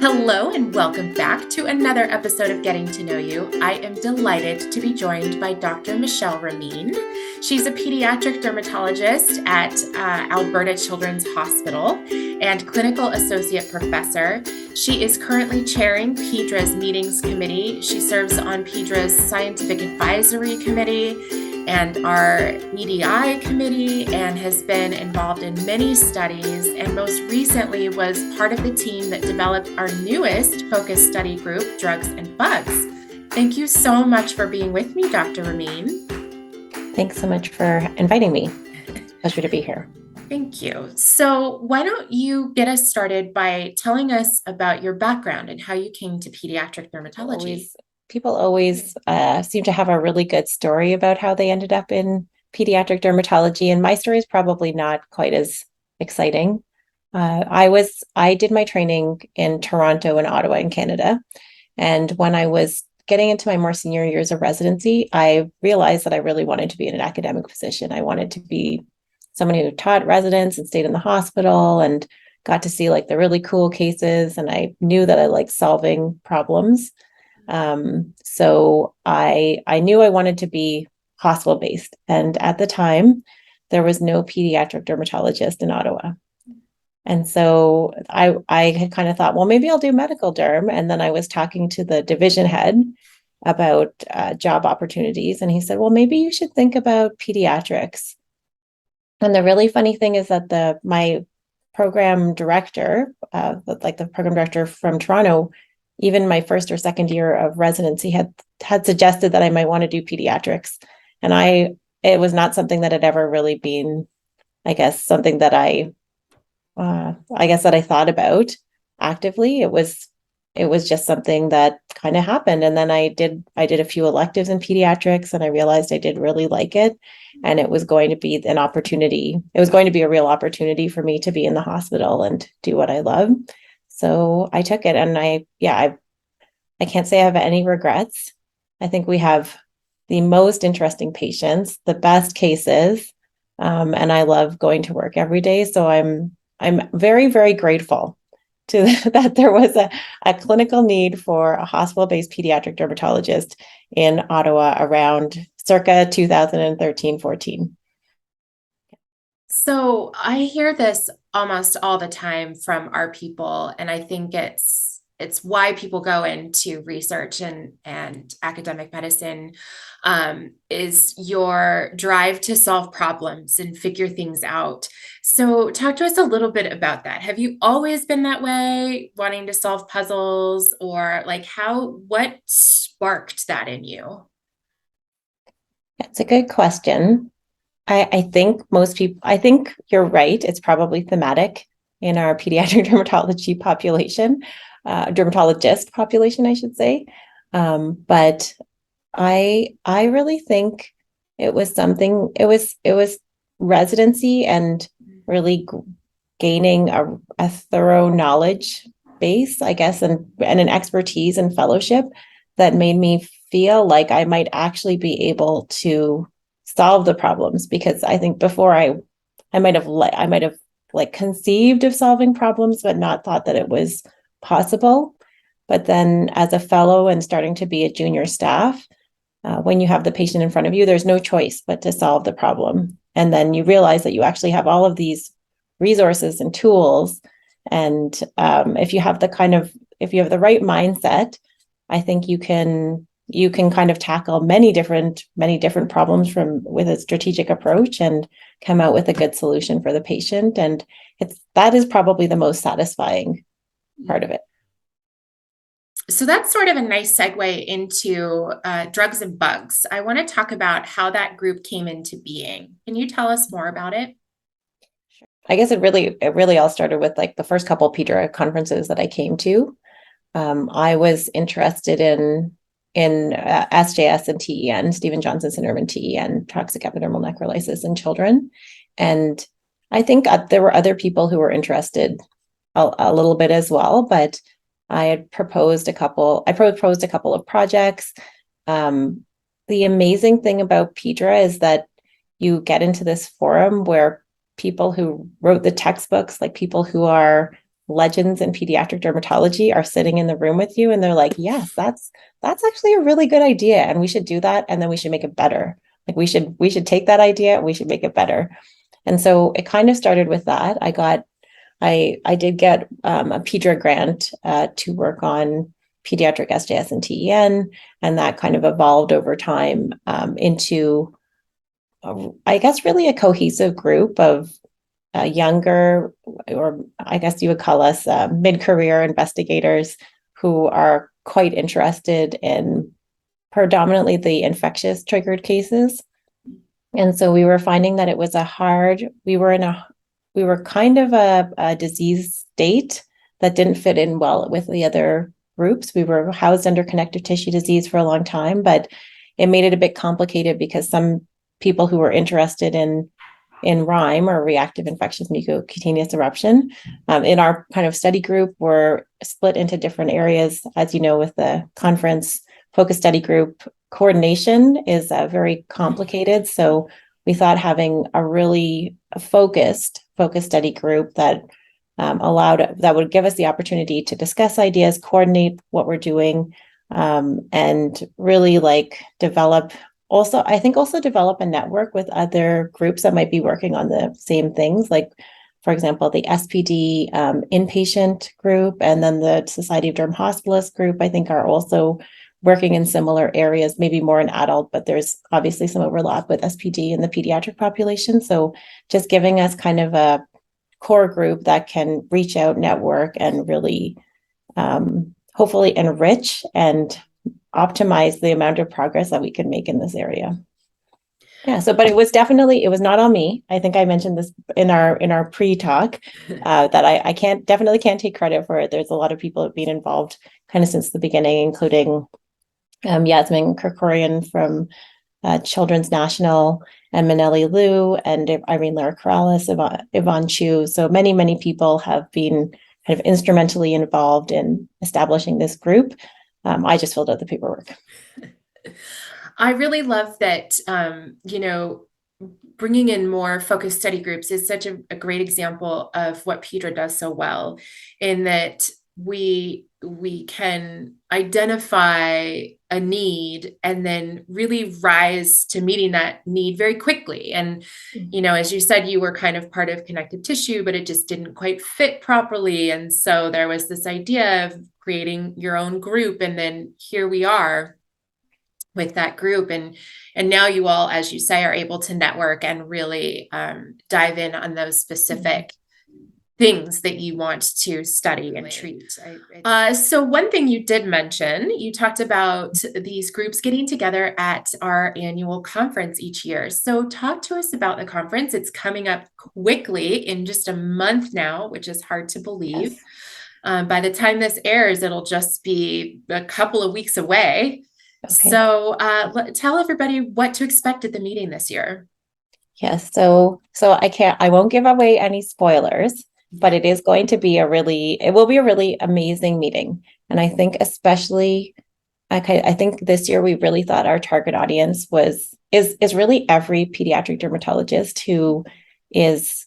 Hello and welcome back to another episode of Getting to Know You. I am delighted to be joined by Dr. Michele Ramien. She's a pediatric dermatologist at Alberta Children's Hospital and clinical associate professor. She is currently chairing PeDRA's Meetings Committee. She serves on PeDRA's Scientific Advisory Committee and our EDI committee, and has been involved in many studies, and most recently was part of the team that developed our newest focus study group, Drugs and Bugs. Thank you so much for being with me, Dr. Ramien. Thanks so much for inviting me. Pleasure to be here. Thank you. So why don't you get us started by telling us about your background and how you came to pediatric dermatology? People always seem to have a really good story about how they ended up in pediatric dermatology, and my story is probably not quite as exciting. I did my training in Toronto and Ottawa in Canada, and when I was getting into my more senior years of residency, I realized that I really wanted to be in an academic position. I wanted to be someone who taught residents and stayed in the hospital and got to see like the really cool cases, and I knew that I liked solving problems. So I knew I wanted to be hospital based. And at the time, there was no pediatric dermatologist in Ottawa. And so I had kind of thought, well, maybe I'll do medical derm. And then I was talking to the division head about job opportunities. And he said, well, maybe you should think about pediatrics. And the really funny thing is that my program director, the program director from Toronto, even my first or second year of residency had suggested that I might want to do pediatrics. And it was not something that had ever really been, I guess, something that I thought about actively. It was just something that kind of happened. And then I did a few electives in pediatrics, and I realized I did really like it. And it was going to be an opportunity. It was going to be a real opportunity for me to be in the hospital and do what I love. So I took it, and I can't say I have any regrets. I think we have the most interesting patients, the best cases, and I love going to work every day. So I'm very, very grateful to that there was a clinical need for a hospital-based pediatric dermatologist in Ottawa around circa 2013-14. So I hear this almost all the time from our people, and I think it's why people go into research and academic medicine, is your drive to solve problems and figure things out. So talk to us a little bit about that. Have you always been that way, wanting to solve puzzles, or like what sparked that in you? That's a good question. I think I think you're right. It's probably thematic in our pediatric dermatology population, dermatologist population, I should say. But I really think it was something, it was residency and really gaining a thorough knowledge base, I guess, and an expertise and fellowship that made me feel like I might actually be able to solve the problems. Because I think before I might have like conceived of solving problems, but not thought that it was possible. But then as a fellow and starting to be a junior staff, when you have the patient in front of you, there's no choice but to solve the problem. And then you realize that you actually have all of these resources and tools. And if you have the right mindset, I think you can kind of tackle many different problems with a strategic approach and come out with a good solution for the patient. And that is probably the most satisfying part of it. So that's sort of a nice segue into drugs and bugs. I want to talk about how that group came into being. Can you tell us more about it? I guess it really all started with like the first couple of PeDRA conferences that I came to. I was interested in SJS and TEN, Stephen Johnson syndrome and TEN, toxic epidermal necrolysis in children. And I think there were other people who were interested a little bit as well, but I proposed a couple of projects. The amazing thing about PeDRA is that you get into this forum where people who wrote the textbooks, like people who are legends in pediatric dermatology are sitting in the room with you and they're like, yes, that's actually a really good idea and we should do that and then we should make it better. Like we should take that idea and we should make it better. And so it kind of started with that. I did get a PeDRA grant to work on pediatric SJS and TEN, and that kind of evolved over time into, I guess, really a cohesive group of younger, or I guess you would call us mid-career investigators who are quite interested in predominantly the infectious triggered cases. And so we were finding that it was we were kind of a disease state that didn't fit in well with the other groups. We were housed under connective tissue disease for a long time, but it made it a bit complicated because some people who were interested in RIME, or reactive infectious mucocutaneous eruption, in our kind of study group were split into different areas. As you know, with the conference focus study group, coordination is very complicated. So we thought having a really focused focus study group that would give us the opportunity to discuss ideas, coordinate what we're doing, and really develop a network with other groups that might be working on the same things. Like, for example, the SPD inpatient group and then the Society of Derm Hospitalists group, I think, are also working in similar areas, maybe more in adult, but there's obviously some overlap with SPD in the pediatric population. So just giving us kind of a core group that can reach out, network, and really hopefully enrich and optimize the amount of progress that we can make in this area. Yeah. So, but it was not on me. I think I mentioned this in our pre-talk that I definitely can't take credit for it. There's a lot of people who've been involved kind of since the beginning, including Yasmin Kerkorian from Children's National, and Manelli Liu, and Irene Lara Corrales, Yvonne Chu. So many people have been kind of instrumentally involved in establishing this group. I just filled out the paperwork. I really love that, bringing in more focused study groups is such a great example of what PeDRA does so well, in that we can identify a need and then really rise to meeting that need very quickly. And, as you said, you were kind of part of connective tissue, but it just didn't quite fit properly. And so there was this idea of creating your own group. And then here we are with that group. And now you all, as you say, are able to network and really dive in on those specific things that you want to study and treat. So one thing you did mention, you talked about these groups getting together at our annual conference each year. So talk to us about the conference. It's coming up quickly in just a month now, which is hard to believe. Yes. By the time this airs, it'll just be a couple of weeks away. Okay. So tell everybody what to expect at the meeting this year. Yes. So I won't give away any spoilers, but it is going to be a really amazing meeting. And I think especially, I think this year we really thought our target audience is really every pediatric dermatologist who is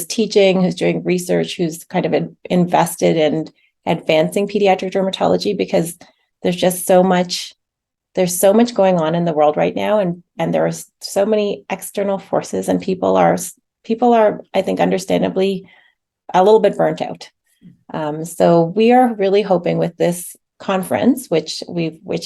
teaching, who's doing research, who's kind of invested in advancing pediatric dermatology, because there's so much going on in the world right now, and there are so many external forces, and people are, I think, understandably a little bit burnt out. So we are really hoping with this conference, which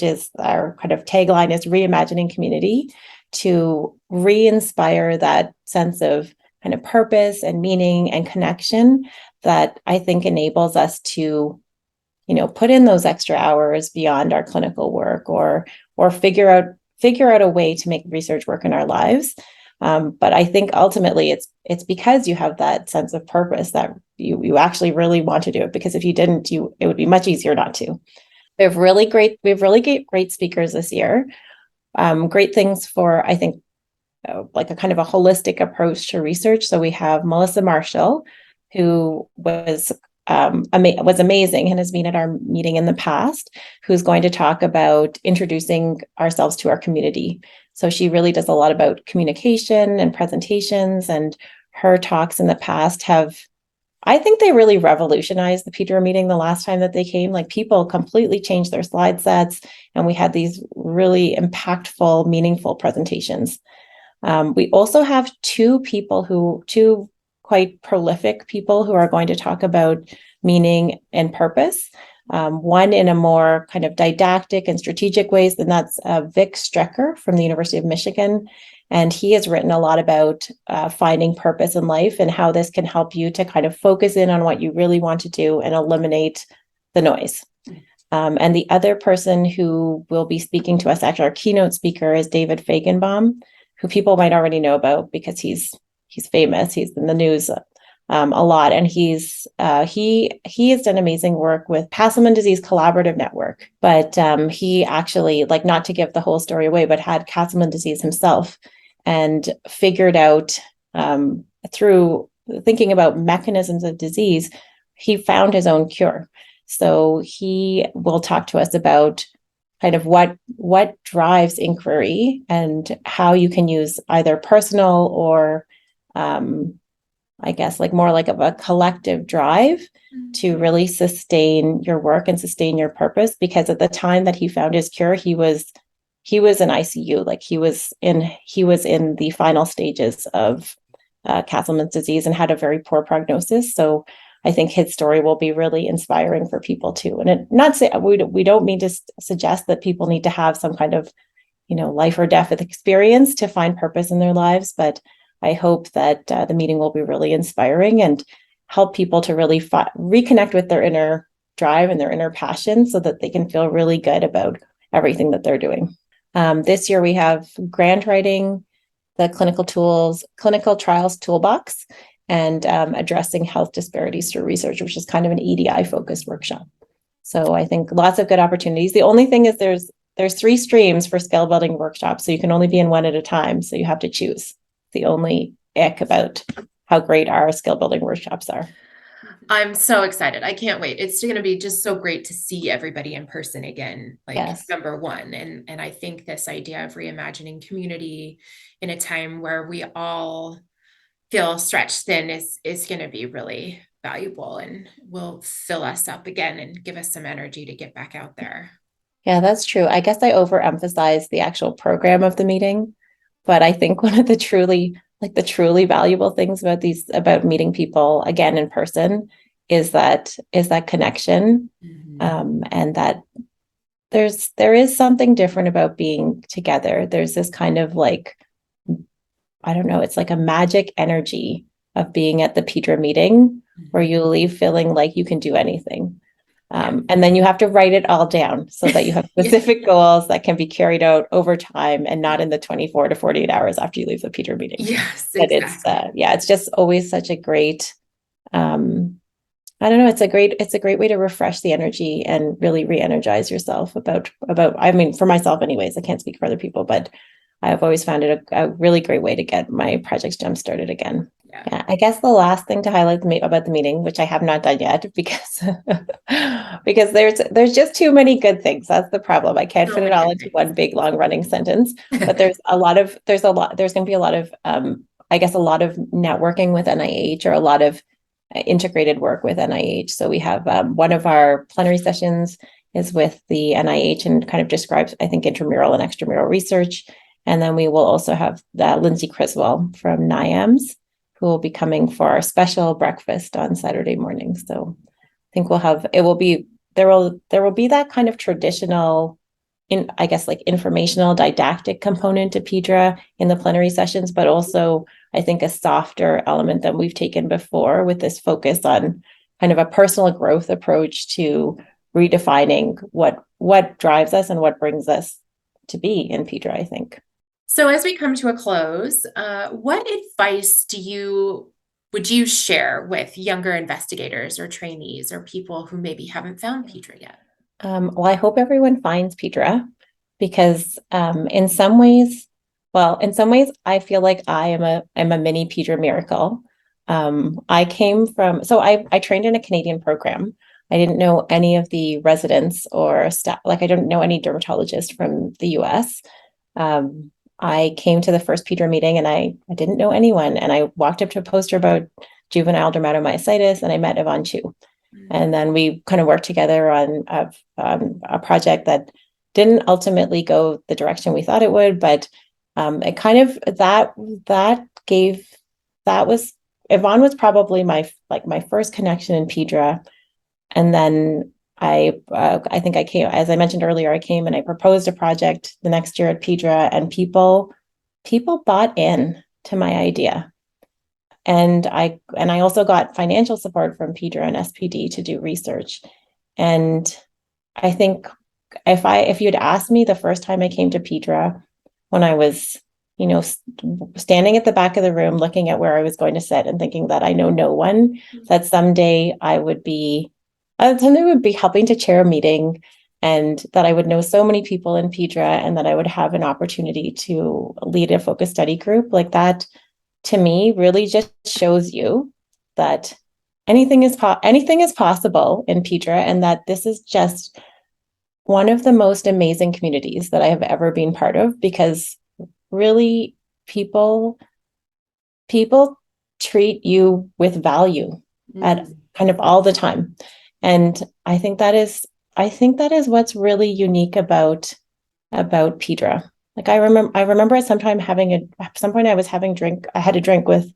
is our kind of tagline is reimagining community, to re-inspire that sense of kind of purpose and meaning and connection that I think enables us to, put in those extra hours beyond our clinical work, or figure out a way to make research work in our lives. But I think ultimately it's because you have that sense of purpose that you actually really want to do it, because if you didn't, it would be much easier not to. We have really great speakers this year. Great things for, I think, like a kind of a holistic approach to research. So we have Melissa Marshall, who was amazing and has been at our meeting in the past, who's going to talk about introducing ourselves to our community. So she really does a lot about communication and presentations, and her talks in the past have, I think they really revolutionized the PeDRA meeting the last time that they came. Like people completely changed their slide sets, and we had these really impactful, meaningful presentations. We also have two quite prolific people who are going to talk about meaning and purpose. One in a more kind of didactic and strategic ways, and that's Vic Strecker from the University of Michigan. And he has written a lot about finding purpose in life and how this can help you to kind of focus in on what you really want to do and eliminate the noise. And the other person who will be speaking to us, actually our keynote speaker, is David Feigenbaum, who people might already know about because he's famous. He's in the news a lot, and he has done amazing work with Castleman Disease Collaborative Network. But he actually, like, not to give the whole story away, but had Castleman disease himself and figured out through thinking about mechanisms of disease, he found his own cure. So he will talk to us about kind of what drives inquiry and how you can use either personal or I guess like more like of a collective drive to really sustain your work and sustain your purpose. Because at the time that he found his cure, he was in ICU, like he was in the final stages of Castleman's disease and had a very poor prognosis. So I think his story will be really inspiring for people too. And we don't mean to suggest that people need to have some kind of, life or death experience to find purpose in their lives, but I hope that the meeting will be really inspiring and help people to really reconnect with their inner drive and their inner passion so that they can feel really good about everything that they're doing. This year we have grant writing, the clinical trials toolbox, and addressing health disparities through research, which is kind of an EDI focused workshop. So I think lots of good opportunities. The only thing is there's 3 streams for skill building workshops, so you can only be in one at a time. So you have to choose. The only ick about how great our skill building workshops are. I'm so excited. I can't wait. It's going to be just so great to see everybody in person again, like Yes. number one. And I think this idea of reimagining community in a time where we all feel stretched thin is going to be really valuable and will fill us up again and give us some energy to get back out there. Yeah, that's true. I guess I overemphasized the actual program of the meeting, but I think one of the truly valuable things about meeting people again in person is that connection. And that there is something different about being together. There's this kind of like, I don't know, it's like a magic energy of being at the PeDRA meeting where you leave feeling like you can do anything. And then you have to write it all down so that you have specific goals that can be carried out over time and not in the 24 to 48 hours after you leave the PeDRA meeting. Yes, but exactly. It's just always such a great, I don't know, it's a great way to refresh the energy and really re-energize yourself about, I mean, for myself anyways, I can't speak for other people, but I've always found it a really great way to get my projects jump started again. Yeah, I guess the last thing to highlight about the meeting, which I have not done yet, because there's just too many good things. That's the problem. I can't fit it all into one big long running sentence. But there's going to be a lot of I guess a lot of networking with NIH or a lot of integrated work with NIH. So we have one of our plenary sessions is with the NIH and kind of describes, I think, intramural and extramural research. And then we will also have Lindsay Criswell from NIAMS, who will be coming for our special breakfast on Saturday morning. So I think there will be that kind of traditional, informational didactic component to PeDRA in the plenary sessions, but also I think a softer element than we've taken before with this focus on kind of a personal growth approach to redefining what drives us and what brings us to be in PeDRA, I think. So as we come to a close, what advice would you share with younger investigators or trainees or people who maybe haven't found PeDRA yet? Well, I hope everyone finds PeDRA because in some ways, I feel like I'm a mini PeDRA miracle. I trained in a Canadian program. I didn't know any of the residents or staff, like I didn't know any dermatologists from the US. I came to the first PeDRA meeting and I didn't know anyone. And I walked up to a poster about juvenile dermatomyositis, and I met Yvonne Chu. And then we kind of worked together on a project that didn't ultimately go the direction we thought it would, but it kind of Yvonne was probably my first connection in PeDRA. And then I think I came, as I mentioned earlier, I came and I proposed a project the next year at PeDRA, and people bought in to my idea. And I also got financial support from PeDRA and SPD to do research. And I think if you'd asked me the first time I came to PeDRA, when I was, standing at the back of the room, looking at where I was going to sit and thinking that I know no one, that someday I would be helping to chair a meeting, and that I would know so many people in PeDRA, and that I would have an opportunity to lead a focus study group like that, to me, really just shows you that anything is possible in PeDRA, and that this is just one of the most amazing communities that I have ever been part of, because really people treat you with value at kind of all the time. And I think that is what's really unique about PeDRA. Like I remember at some point I had a drink with,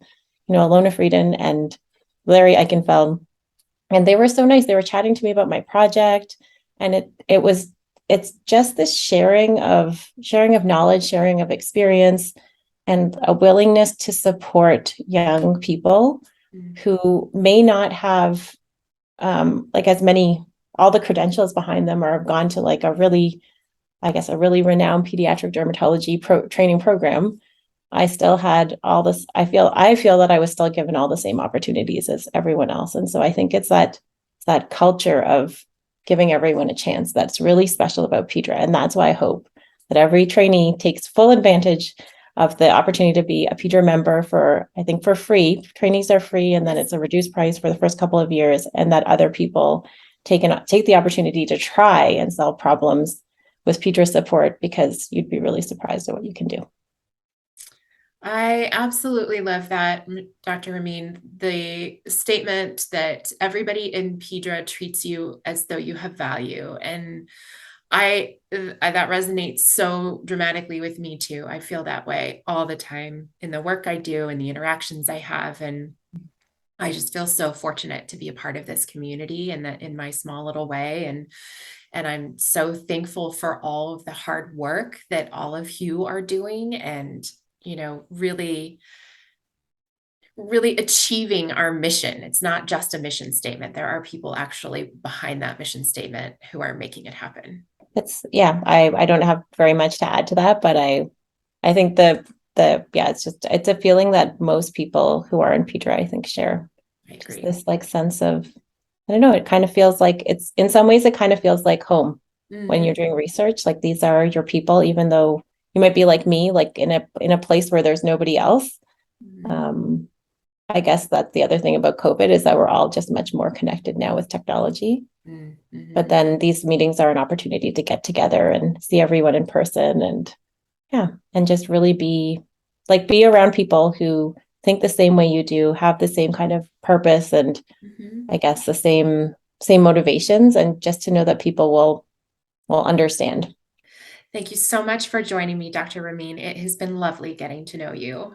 Alona Frieden and Larry Eichenfeld, and they were so nice. They were chatting to me about my project, and it's just this sharing of knowledge, sharing of experience, and a willingness to support young people who may not have all the credentials behind them, or have gone to like a really renowned pediatric dermatology training program. I still had all this. I feel that I was still given all the same opportunities as everyone else. And so I think it's that culture of giving everyone a chance that's really special about PeDRA. And that's why I hope that every trainee takes full advantage of the opportunity to be a PeDRA member for free. Trainees are free, and then it's a reduced price for the first couple of years, and that other people take the opportunity to try and solve problems with PeDRA support, because you'd be really surprised at what you can do. I absolutely love that, Dr. Ramien, the statement that everybody in PeDRA treats you as though you have value. And that resonates so dramatically with me too. I feel that way all the time in the work I do and the interactions I have. And I just feel so fortunate to be a part of this community, and that in my small little way. And I'm so thankful for all of the hard work that all of you are doing, and, really, really achieving our mission. It's not just a mission statement. There are people actually behind that mission statement who are making it happen. I don't have very much to add to that, but I think it's a feeling that most people who are in PeDRA, I think, share. I agree. This sense of, I don't know, it kind of feels like in some ways it kind of feels like home when you're doing research. Like, these are your people, even though you might be like me, like in a place where there's nobody else. I guess that's the other thing about COVID, is that we're all just much more connected now with technology. But then these meetings are an opportunity to get together and see everyone in person, and just really be around people who think the same way you do, have the same kind of purpose, and I guess the same motivations, and just to know that people will understand. Thank you so much for joining me, Dr. Ramien. It has been lovely getting to know you.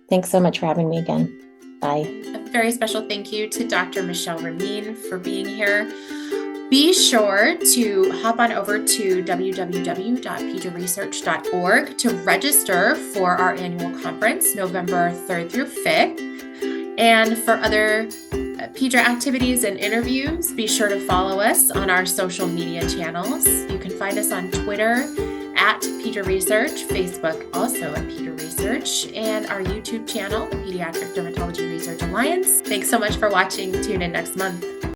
Thanks so much for having me again. Bye. A very special thank you to Dr. Michele Ramien for being here. Be sure to hop on over to www.pedraresearch.org to register for our annual conference, November 3rd through 5th. And for other PeDRA activities and interviews, be sure to follow us on our social media channels. You can find us on Twitter at PeDRA Research, Facebook also at PeDRA Research, and our YouTube channel, the Pediatric Dermatology Research Alliance. Thanks so much for watching. Tune in next month.